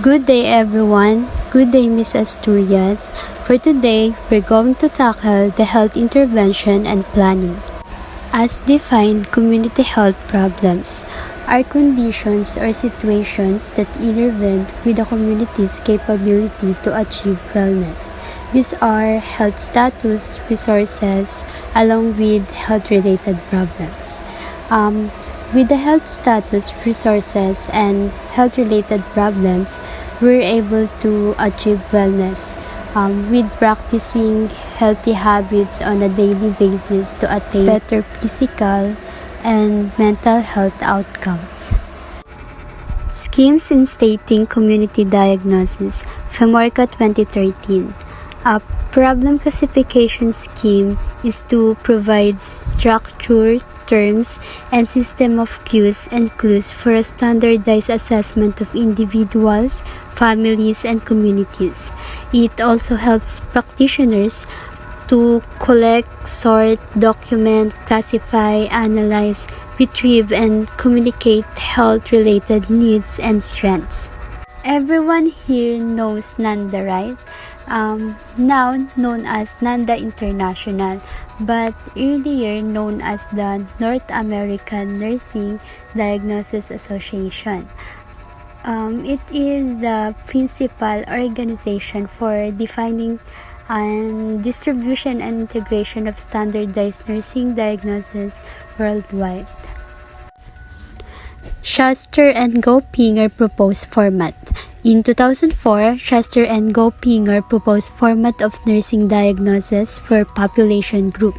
Good day everyone. Good day Miss Asturias. For today, we're going to tackle the health intervention and planning. As defined, community health problems are conditions or situations that intervene with the community's capability to achieve wellness. These are health status, resources, along with health-related problems. With the health status, resources, and health-related problems, we're able to achieve wellness with practicing healthy habits on a daily basis to attain better physical and mental health outcomes. Schemes in Stating Community Diagnosis, FEMORCA 2013. A problem classification scheme is to provide structured terms and system of cues and clues for a standardized assessment of individuals, families, and communities. It also helps practitioners to collect, sort, document, classify, analyze, retrieve, and communicate health-related needs and strengths. Everyone here knows NANDA, right? Now known as NANDA International, but earlier known as the North American Nursing Diagnosis Association. It is the principal organization for defining and distribution and integration of standardized nursing diagnosis worldwide. Shuster and Goppinger proposed format. In 2004, Shuster and Goppinger proposed format of nursing diagnosis for population group.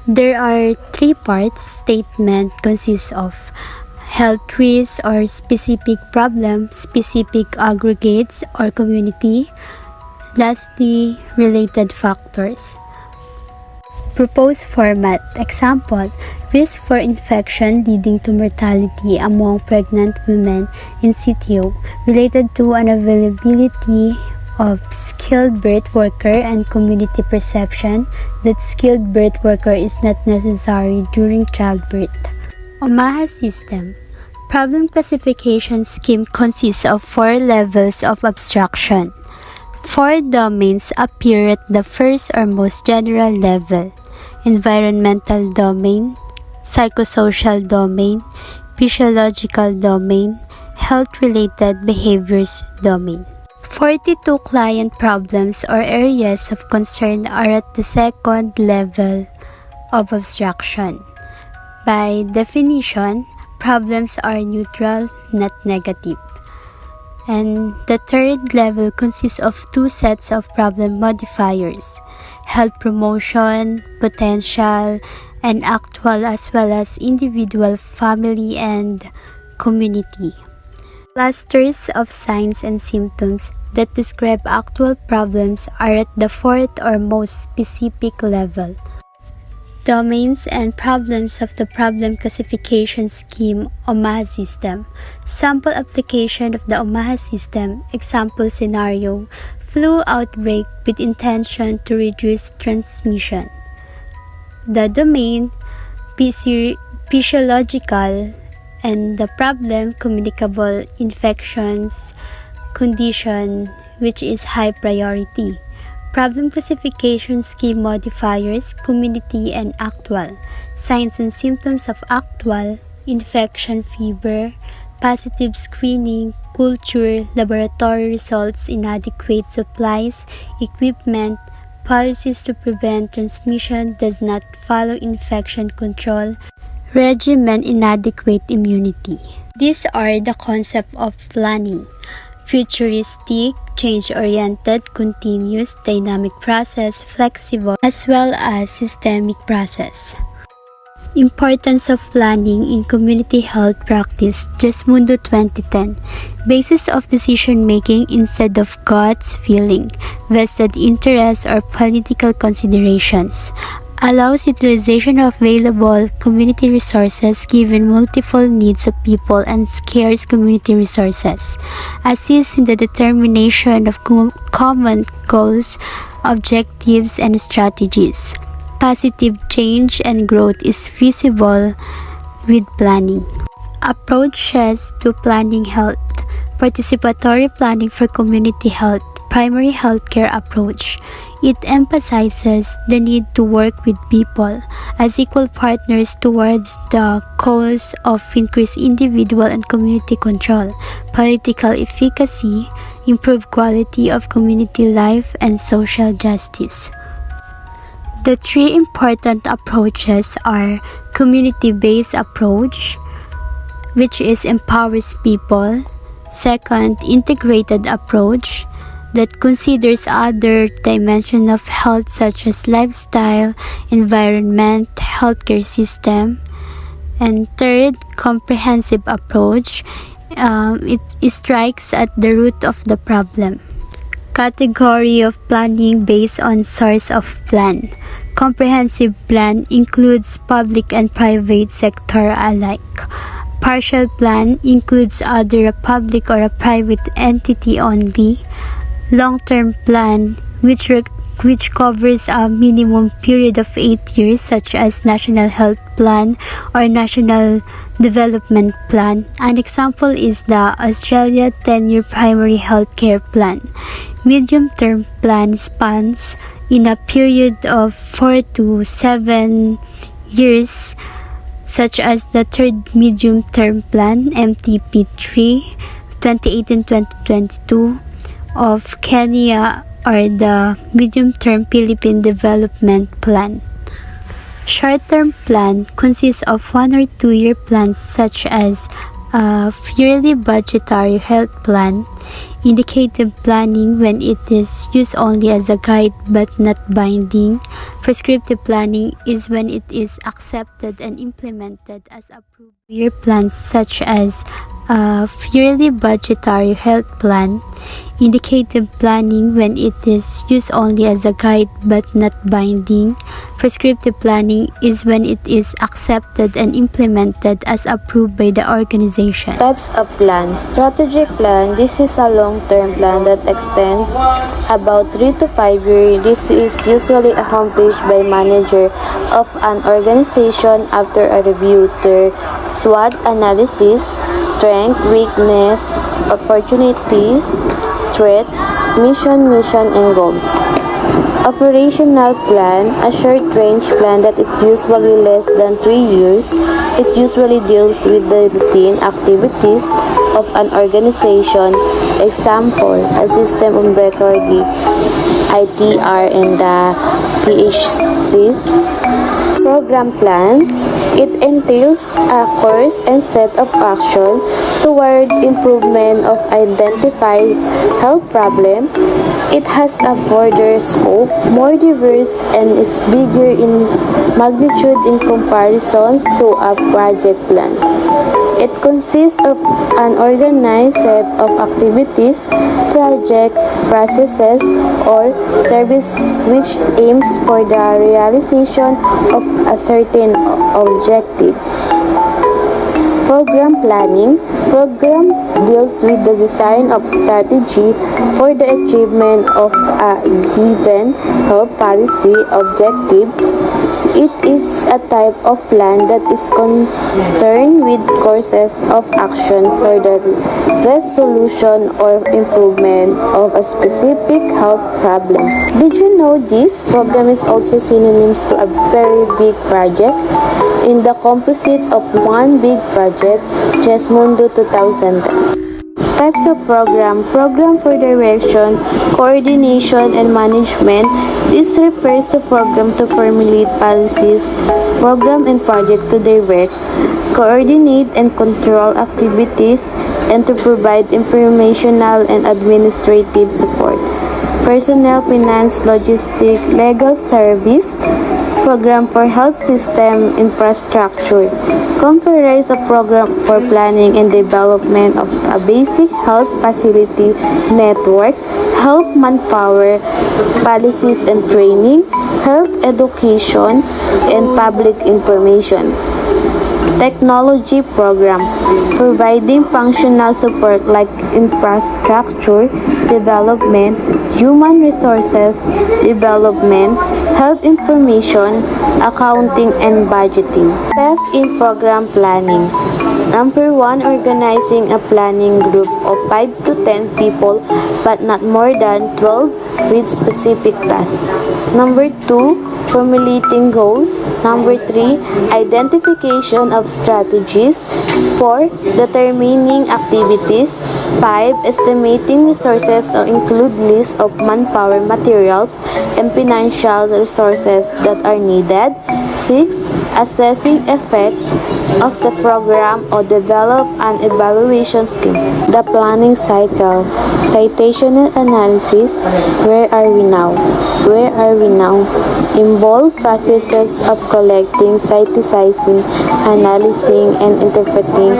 There are three parts. Statement consists of health risks or specific problem, specific aggregates or community, lastly, related factors. Proposed format. Example, risk for infection leading to mortality among pregnant women in situ related to unavailability of skilled birth worker and community perception that skilled birth worker is not necessary during childbirth. Omaha system. Problem classification scheme consists of 4 levels of abstraction. 4 domains appear at the first or most general level: environmental domain, psychosocial domain, physiological domain, health-related behaviors domain. 42 client problems or areas of concern are at the second level of abstraction. By definition, problems are neutral, not negative. And the third level consists of 2 sets of problem modifiers: health promotion, potential, and actual, as well as individual, family, and community. Clusters of signs and symptoms that describe actual problems are at the 4th or most specific level. Domains and problems of the problem classification scheme Omaha system. Sample application of the Omaha system. Example scenario: flu outbreak with intention to reduce transmission. The domain, physiological, and the problem, communicable infections condition, which is high priority. Problem classification scheme modifiers, community and actual. Signs and symptoms of actual: infection, fever, positive screening, culture, laboratory results, inadequate supplies, equipment, policies to prevent transmission, does not follow infection control, regimen, inadequate immunity. These are the concept of planning: futuristic, change-oriented, continuous, dynamic process, flexible, as well as systemic process. Importance of planning in community health practice, Gesmundo 2010. Basis of decision-making instead of guts feeling, vested interest, or political considerations. Allows utilization of available community resources given multiple needs of people and scarce community resources. Assists in the determination of common goals, objectives, and strategies. Positive change and growth is feasible with planning. Approaches to planning health. participatory planning for community health, primary healthcare approach. It emphasizes the need to work with people as equal partners towards the cause of increased individual and community control, political efficacy, improved quality of community life, and social justice. The three important approaches are community-based approach, which is empowers people. Second, integrated approach that considers other dimensions of health such as lifestyle, environment, healthcare system. And third, comprehensive approach. It strikes at the root of the problem. Category of planning based on source of plan. Comprehensive plan includes public and private sector alike. Partial plan includes either a public or a private entity only. Long-term plan, which covers a minimum period of 8 years, such as National Health Plan or National Development Plan. An example is the Australia 10-year Primary Health Care Plan. Medium-term plan spans in a period of 4 to 7 years, such as the Third Medium-Term Plan (MTP3) 2018-2022 of Kenya, or the Medium-Term Philippine Development Plan. Short-term plan consists of 1 or 2 year plans such as a yearly budgetary health plan. Indicative planning when it is used only as a guide but not binding. Prescriptive planning is when it is accepted and implemented as approved. Year plans such as a yearly budgetary health plan. Indicative planning when it is used only as a guide but not binding. Prescriptive planning is when it is accepted and implemented as approved by the organization. Types of plans. Strategic plan. This is a long-term plan that extends about 3 to 5 years. This is usually accomplished by manager of an organization after a review their SWOT analysis, strength, weakness, opportunities, threats, mission, and goals. Operational plan, a short-range plan that is usually less than 3 years. It usually deals with the routine activities of an organization. Example, a system of recording, ITR and the CHCs. Program plan, it entails a course and set of action toward improvement of identified health problem. It has a broader scope, more diverse, and is bigger in magnitude in comparison to a project plan. It consists of an organized set of activities, project, processes, or service which aims for the realization of a certain objective. Program planning. Program deals with the design of strategy for the achievement of a given health policy objectives. It is a type of plan that is concerned with courses of action for the resolution or improvement of a specific health problem. Did you know this program is also synonymous to a very big project? In the composite of one big project, Tresmundo 2010. Types of program. Program for direction, coordination, and management. This refers to program to formulate policies, program and project to direct, coordinate and control activities, and to provide informational and administrative support. Personnel, finance, logistic, legal service. Program for health system infrastructure. Comprise a program for planning and development of a basic health facility network, health manpower, policies and training, health education, and public information. Technology program, providing functional support like infrastructure development, human resources development, health information, accounting, and budgeting. Step in program planning. Number 1, organizing a planning group of 5 to 10 people but not more than 12 with specific tasks. Number 2, formulating goals. Number 3, identification of strategies. 4, determining activities. 5, estimating resources or include list of manpower, materials, and financial resources that are needed. 6, assessing effect of the program or develop an evaluation scheme. The planning cycle. Citation and analysis. Where are we now? Where are we now? Involve processes of collecting, synthesizing, analyzing, and interpreting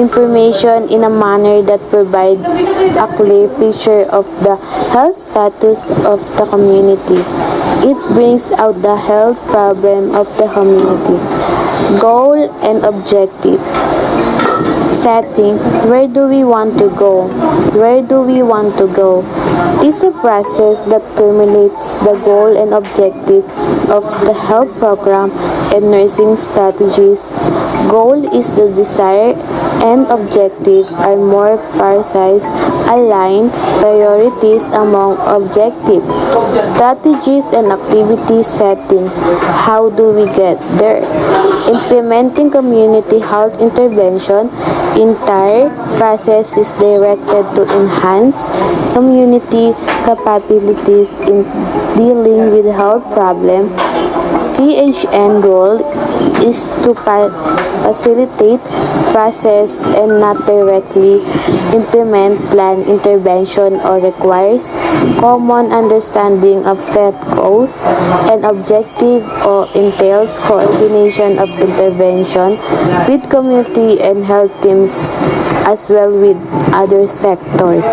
information in a manner that provides a clear picture of the health status of the community. It brings out the health problem of the community. Goal and objective. Setting. Where do we want to go? Where do we want to go? It's a process that formulates the goal and objective of the health program and nursing strategies. Goal is the desire and objective are more precise, aligned priorities among objective, strategies and activity setting. How do we get there? Implementing community health intervention. Entire process is directed to enhance community capabilities in dealing with health problems. PHN goal is to facilitate process and not directly implement planned intervention or requires common understanding of set goals and objective or entails coordination of intervention with community and health teams as well with other sectors.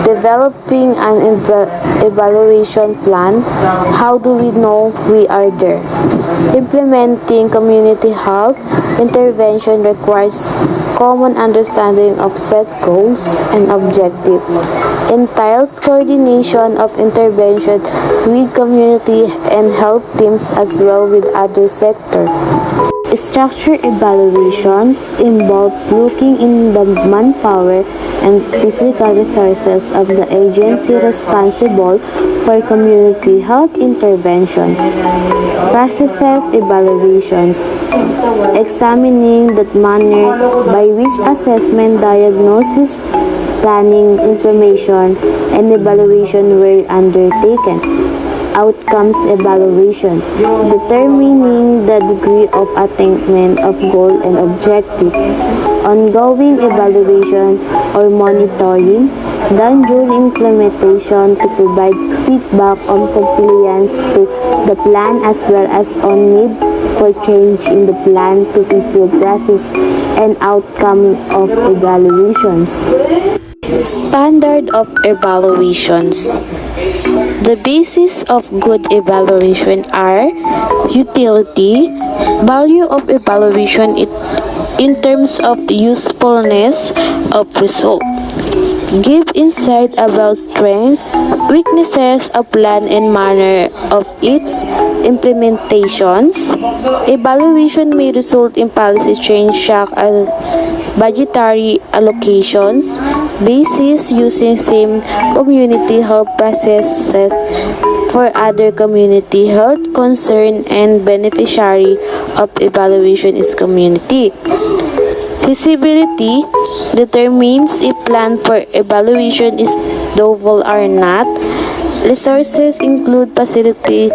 Developing an evaluation plan. How do we know we are there? Implementing community health intervention requires common understanding of set goals and objectives. Entails coordination of intervention with community and health teams as well with other sectors. Structure evaluations involves looking in the manpower and physical resources of the agency responsible for community health interventions. Processes evaluations. Examining the manner by which assessment, diagnosis, planning, information, and evaluation were undertaken. Outcomes evaluation, determining the degree of attainment of goal and objective. Ongoing evaluation or monitoring, done during implementation to provide feedback on compliance to the plan as well as on need for change in the plan to improve process and outcome of evaluations. Standard of evaluations. The basis of good evaluation are utility, value of evaluation in terms of usefulness of result. Give insight about strength, weaknesses of plan and manner of its implementations. Evaluation may result in policy change such as budgetary allocations, basis using same community health processes for other community health concern and beneficiary of evaluation is community. Feasibility determines if plan for evaluation is doable or not. Resources include facility,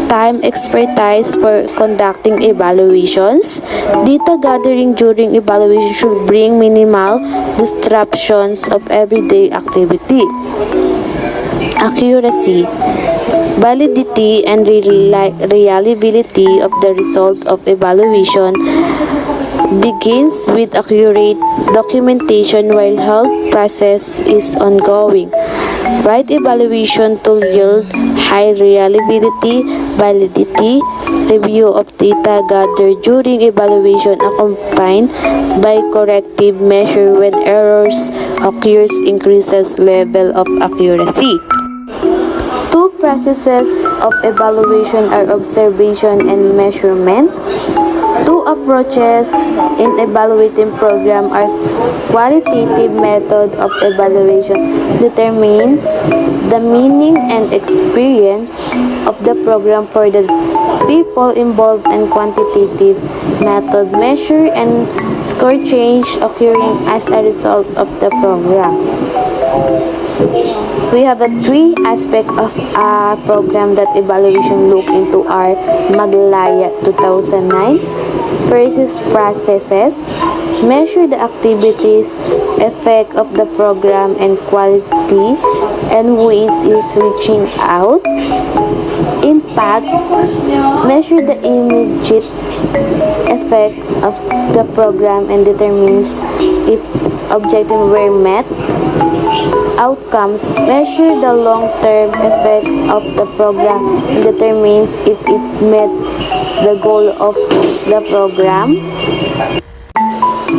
time, expertise for conducting evaluations. Data gathering during evaluation should bring minimal disruptions of everyday activity. Accuracy, validity, and reliability of the result of evaluation begins with accurate documentation while health process is ongoing. Right evaluation to yield high reliability, validity, review of data gathered during evaluation accompanied by corrective measure when errors occurs increases level of accuracy. Two processes of evaluation are observation and measurement. Two approaches in evaluating program are qualitative method of evaluation determines the meaning and experience of the program for the people involved, and quantitative method measure and score change occurring as a result of the program. We have a three aspect of a program that evaluation look into are Maglaya 2009. First is processes. Measure the activities, effect of the program and quality, and who it is reaching out. Impact. Measure the immediate effect of the program and determines if objectives were met. Outcomes. Measure the long-term effect of the program and determines if it met the goal of the program.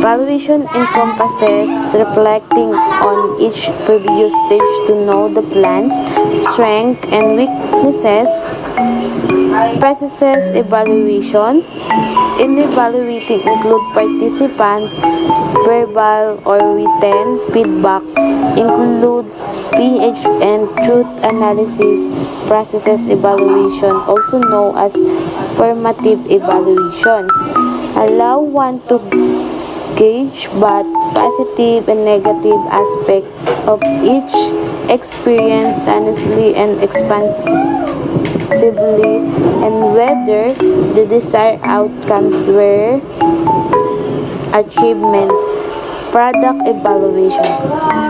Evaluation encompasses reflecting on each previous stage to know the plan's strengths and weaknesses. Processes evaluation. In evaluating include participants' verbal or written feedback, include pH and truth analysis. Processes evaluation, also known as formative evaluations, allow one to gauge both positive and negative aspects of each experience honestly and expansively, and whether the desired outcomes were achievements. Product evaluation.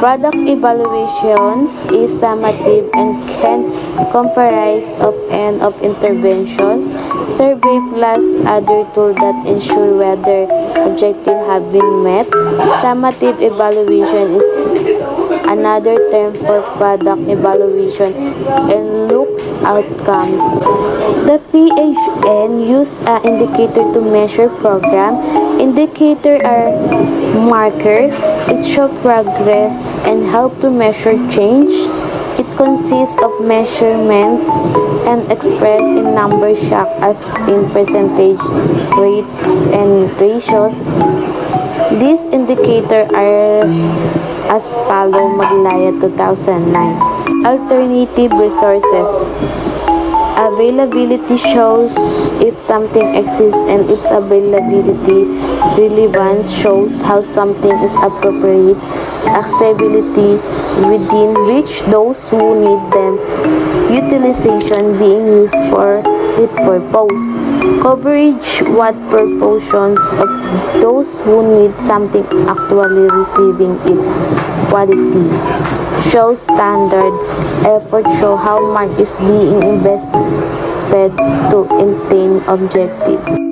Product evaluations is summative and can comprise of end of interventions, survey plus other tools that ensure whether objectives have been met. Summative evaluation is another term for product evaluation and looks outcomes. The PHN use an indicator to measure program. Indicators are markers. It shows progress and help to measure change. It consists of measurements and expressed in numbers such as in percentage, rates, and ratios. These indicators are as follow. Maglaya 2009. Alternative resources. Availability shows if something exists and its availability. Relevance shows how something is appropriate. Accessibility, within which those who need them. Utilization, being used for its purpose. Coverage, what proportions of those who need something actually receiving it. Quality, show standard. Effort, show how much is being invested to attain objective.